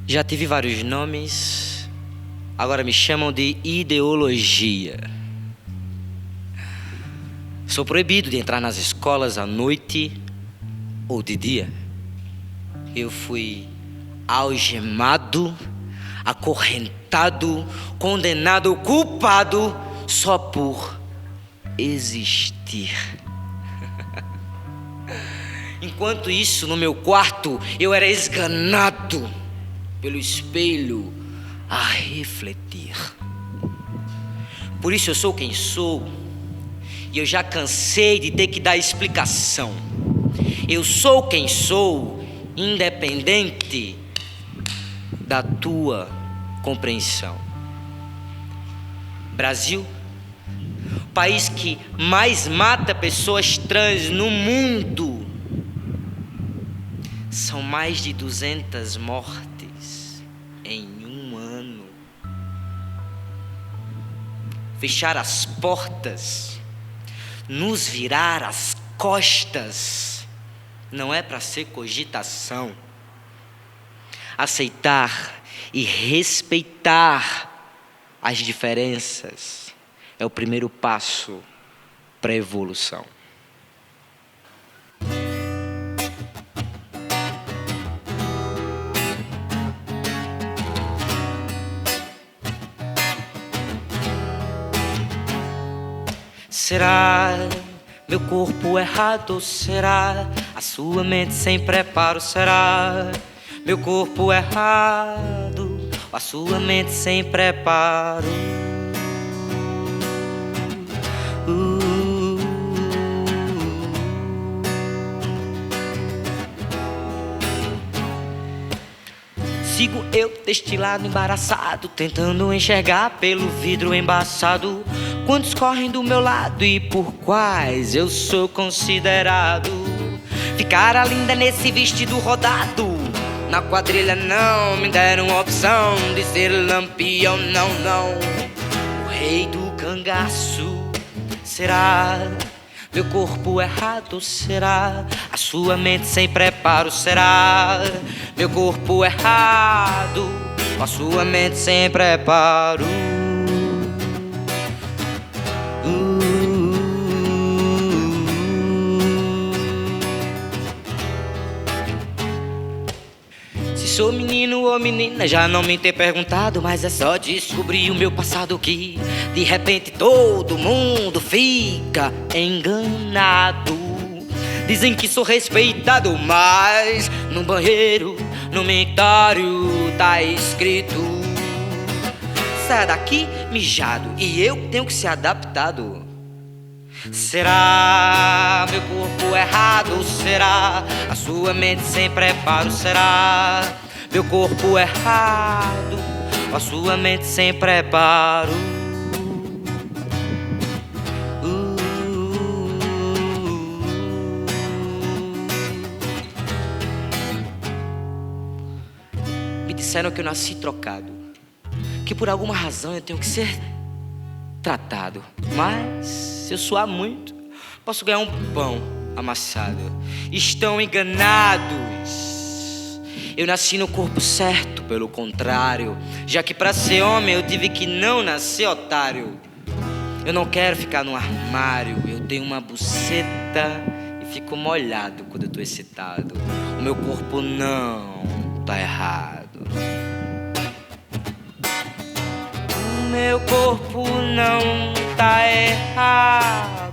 Já tive vários nomes, agora me chamam de ideologia. Sou proibido de entrar nas escolas à noite ou de dia. Eu fui algemado, acorrentado, condenado, culpado só por existir. Enquanto isso, no meu quarto, eu era esganado pelo espelho a refletir. Por isso eu sou quem sou, e eu já cansei de ter que dar explicação. Eu sou quem sou, independente da tua compreensão. Brasil, país que mais mata pessoas trans no mundo. São mais de 200 mortes em um ano. Fechar as portas, nos virar as costas, não é para ser cogitação. Aceitar e respeitar as diferenças é o primeiro passo para a evolução. Será meu corpo errado ou será a sua mente sem preparo? Será meu corpo errado ou a sua mente sem preparo? Sigo eu deste lado embaraçado, tentando enxergar pelo vidro embaçado. Quantos correm do meu lado e por quais eu sou considerado? Ficar linda nesse vestido rodado, na quadrilha não me deram opção de ser lampião, não, não. O rei do cangaço, será meu corpo errado ou será a sua mente sem preparo? Será meu corpo errado ou a sua mente sem preparo? Se sou menino ou menina, já não me ter perguntado, mas é só descobrir o meu passado que de repente todo mundo fica enganado. Dizem que sou respeitado, mas no banheiro, no mictório tá escrito: sai daqui mijado, e eu tenho que ser adaptado. Será meu corpo errado ou será a sua mente sem preparo? Será meu corpo errado ou a sua mente sem preparo? Me disseram que eu nasci trocado, que por alguma razão eu tenho que ser tratado. Mas se eu suar muito, posso ganhar um pão amassado. Estão enganados. Eu nasci no corpo certo, pelo contrário, já que pra ser homem eu tive que não nascer otário. Eu não quero ficar no armário, eu tenho uma buceta e fico molhado quando eu tô excitado. O meu corpo não tá errado. O meu corpo não tá errado.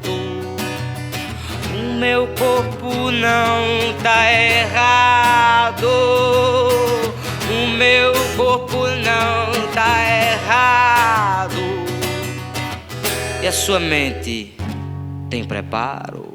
O meu corpo não tá errado. O meu corpo não tá errado. E a sua mente tem preparo?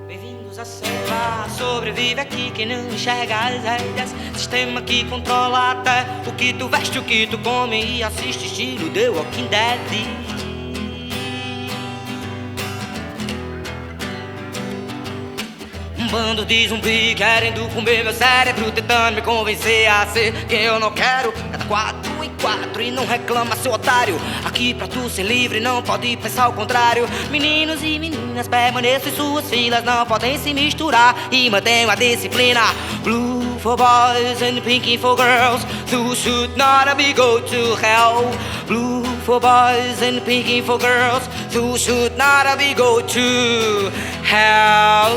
Bem-vindos à selva. sobrevive aqui quem não enxerga as rédeas. Sistema que controla até o que tu veste, o que tu come e assiste estilo The Walking Dead. Um bando de zumbi querendo comer meu cérebro, tentando me convencer a ser quem eu não quero. Cada 4 em 4 e não reclama, seu otário. Aqui pra tu ser livre não pode pensar o contrário. Meninos e meninas permaneçam em suas filas, não podem se misturar e mantenham a disciplina. Blue for boys and pink for girls, who should not be go to hell. Blue for boys and pink for girls, who should not be go to hell.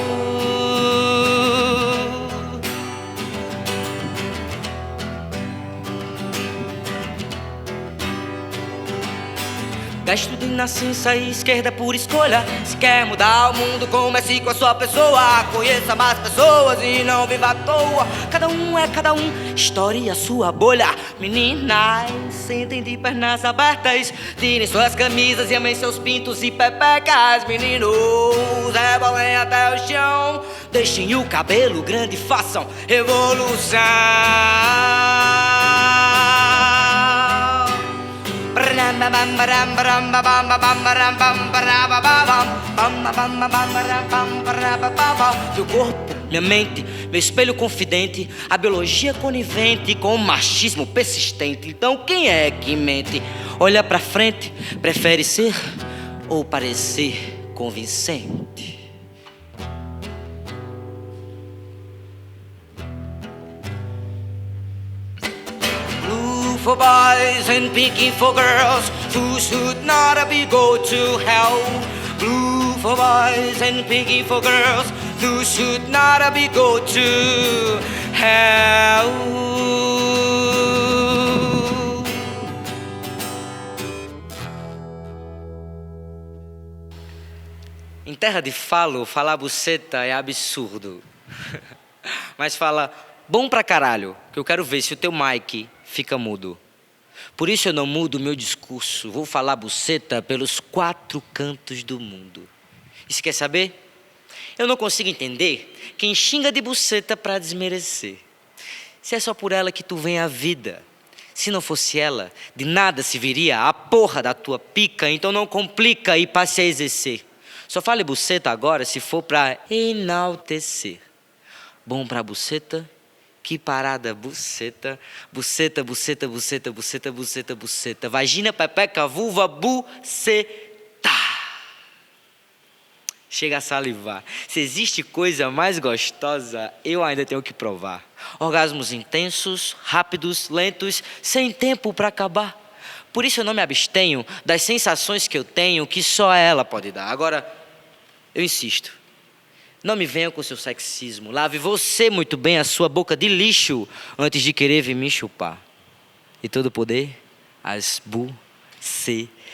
Destro de nascença e esquerda por escolha. Se quer mudar o mundo, comece com a sua pessoa. Conheça mais pessoas e não viva à toa. Cada um é cada um, história a sua bolha. Meninas, sentem de pernas abertas, tirem suas camisas e amem seus pintos e pepecas. Meninos, rebolem até o chão, deixem o cabelo grande e façam revolução. Meu corpo, minha mente, meu espelho confidente, a biologia conivente com o machismo persistente. Então quem é que mente? Olha pra frente, prefere ser ou parecer convincente? For boys and pink for girls, who should not be go to hell. Blue for boys and pink for girls, who should not be go to hell. Em terra de falo, falar buceta é absurdo. Mas fala bom pra caralho, que eu quero ver se o teu mic fica mudo. Por isso eu não mudo meu discurso. Vou falar buceta pelos 4 cantos do mundo. E se quer saber? Eu não consigo entender quem xinga de buceta pra desmerecer. Se é só por ela que tu vem à vida. Se não fosse ela, de nada se viria a porra da tua pica. Então não complica e passe a exercer. Só fale buceta agora se for pra enaltecer. Bom pra buceta? Que parada, buceta, buceta, buceta, buceta, buceta, buceta, buceta. Vagina, pepeca, vulva, buceta. Chega a salivar. Se existe coisa mais gostosa, eu ainda tenho que provar. Orgasmos intensos, rápidos, lentos, sem tempo pra acabar. Por isso eu não me abstenho das sensações que eu tenho, que só ela pode dar. Agora, eu insisto. Não me venha com seu sexismo. Lave você muito bem a sua boca de lixo antes de querer vir me chupar. E todo poder, as bucetas.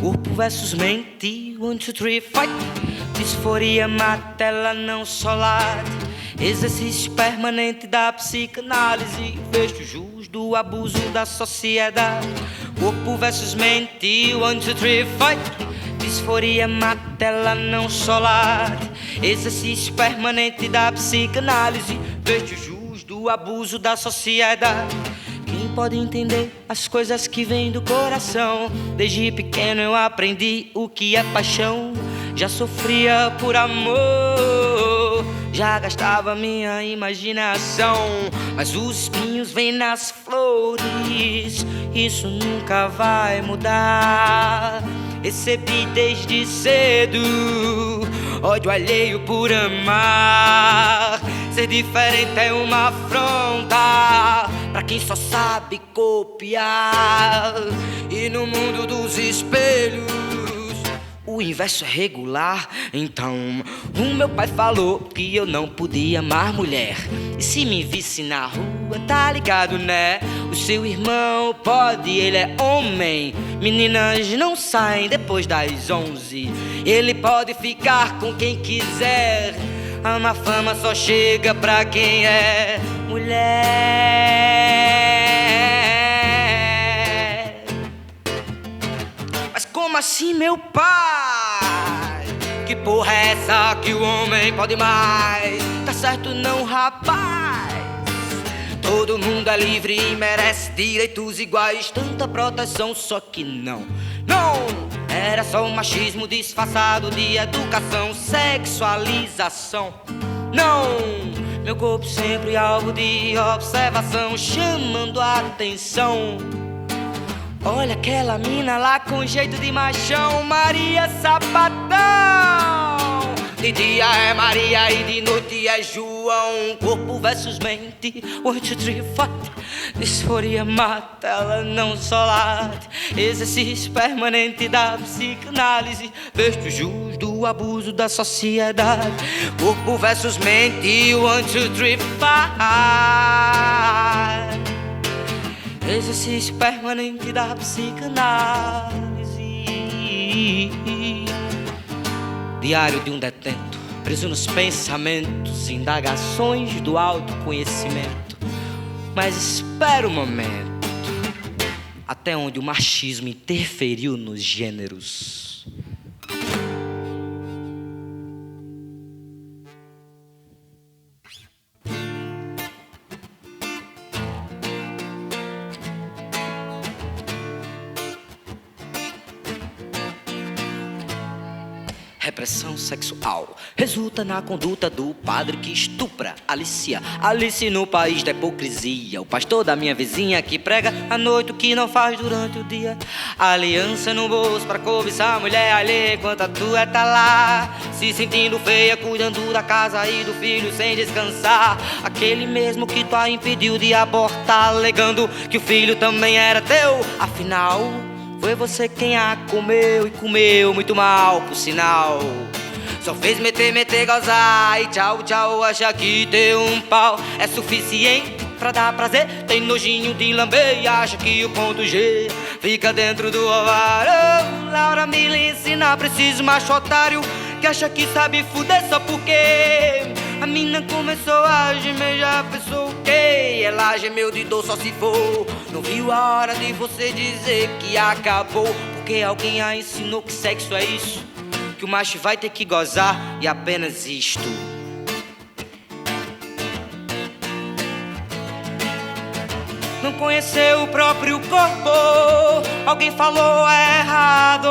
Corpo versus mente, 1, 2, 3, fight. Disforia mata, ela não só late. Exercício permanente da psicanálise. Vejo jus do abuso da sociedade. Corpo versus mente, 1, 2, 3, fight. Disforia mata, ela não só late. Exercício permanente da psicanálise. Vejo jus do abuso da sociedade. Quem pode entender as coisas que vêm do coração? Desde pequeno eu aprendi o que é paixão. Já sofria por amor, já gastava minha imaginação. Mas os espinhos vêm nas flores, isso nunca vai mudar. Recebi desde cedo ódio alheio por amar. Ser diferente é uma afronta pra quem só sabe copiar. E no mundo dos espelhos, o o inverso é regular. Então, o meu pai falou que eu não podia amar mulher. E se me visse na rua, tá ligado, né? O seu irmão pode, ele é homem. Meninas não saem depois das 11. Ele pode ficar com quem quiser. A má fama só chega pra quem é mulher. Mas como assim, meu pai? Que porra é essa que o homem pode mais? Tá certo não, rapaz? Todo mundo é livre e merece direitos iguais, tanta proteção, só que não. Era só um machismo disfarçado de educação, sexualização. Meu corpo sempre alvo de observação, chamando a atenção. Olha aquela mina lá com jeito de machão, Maria Sapatão. De dia é Maria e de noite é João. Corpo versus mente, 1, 2, 3, 4. Disforia mata, ela não só late. Exercício permanente da psicanálise, vestígios do abuso da sociedade. Corpo versus mente, 1, 2, 3, 4. Exercício permanente da psicanálise. Diário de um detento, preso nos pensamentos, indagações do autoconhecimento. Mas espera um momento, até onde o machismo interferiu nos gêneros. Repressão sexual resulta na conduta do padre que estupra Alicia. Alice no país da hipocrisia, o pastor da minha vizinha que prega à noite o que não faz durante o dia. Aliança no bolso pra cobiçar a mulher alheia, enquanto a tua tá lá se sentindo feia, cuidando da casa e do filho sem descansar. Aquele mesmo que tu a impediu de abortar, alegando que o filho também era teu. Afinal, foi você quem a comeu e comeu muito mal, por sinal. Só fez meter, gozar e tchau, tchau. Acha que ter um pau é suficiente pra dar prazer. Tem nojinho de lamber e acha que o ponto G fica dentro do ovário. Laura me ensina, preciso macho otário que acha que sabe fuder só porque a mina começou a gemer, já pensou o quê? Ela gemeu de dor só se for. Não viu a hora de você dizer que acabou, porque alguém a ensinou que sexo é isso, que o macho vai ter que gozar e apenas isto. Não conheceu o próprio corpo, alguém falou errado.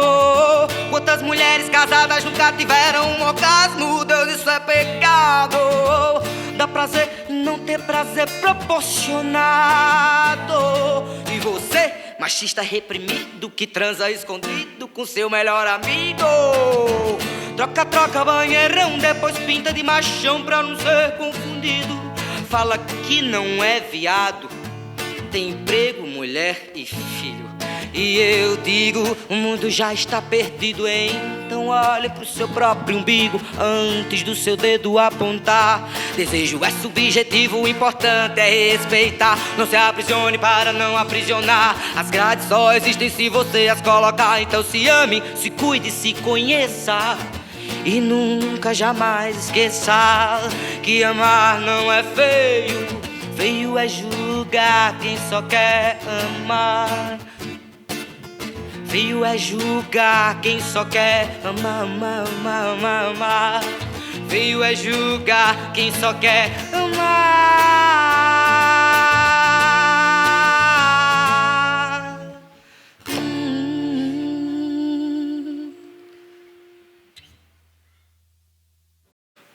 Quantas mulheres casadas nunca tiveram um orgasmo? Deus, isso é pecado. Dá prazer não ter prazer proporcionado. E você, machista reprimido, que transa escondido com seu melhor amigo. Troca, troca banheirão, depois pinta de machão pra não ser confundido. Fala que não é viado, tem emprego, mulher e filho. E eu digo, o mundo já está perdido, então olhe pro seu próprio umbigo antes do seu dedo apontar. Desejo é subjetivo, o importante é respeitar. Não se aprisione para não aprisionar. As grades só existem se você as colocar. Então se ame, se cuide, se conheça. E nunca jamais esqueça que amar não é feio. Feio é julgar quem só quer amar. Feio é julgar quem só quer amar, amar, amar, amar, amar. Feio é julgar quem só quer amar.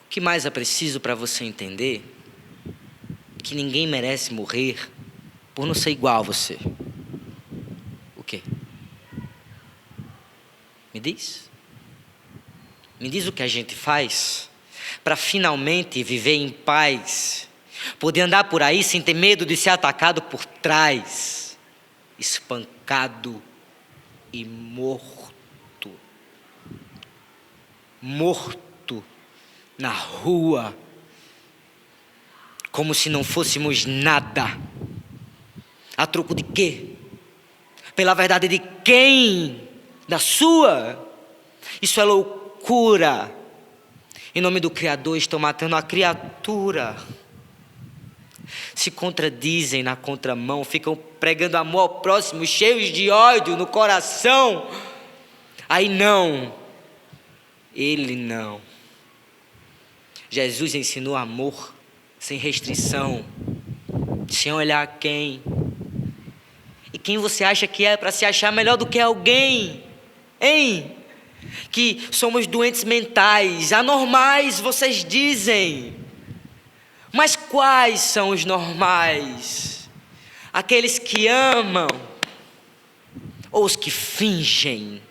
O que mais é preciso para você entender que ninguém merece morrer por não ser igual a você? O quê? Me diz? Me diz o que a gente faz para finalmente viver em paz, poder andar por aí sem ter medo de ser atacado por trás, espancado e morto. morto na rua, como se não fôssemos nada. A troco de quê? Pela verdade de quem? Da sua? Isso é loucura. Em nome do Criador estão matando a criatura. Se contradizem na contramão, ficam pregando amor ao próximo, cheios de ódio no coração. Aí não, ele não. Jesus ensinou amor sem restrição, sem olhar quem. E quem você acha que é para se achar melhor do que alguém? Hein? Que somos doentes mentais, anormais, vocês dizem. Mas quais são os normais? Aqueles que amam ou os que fingem?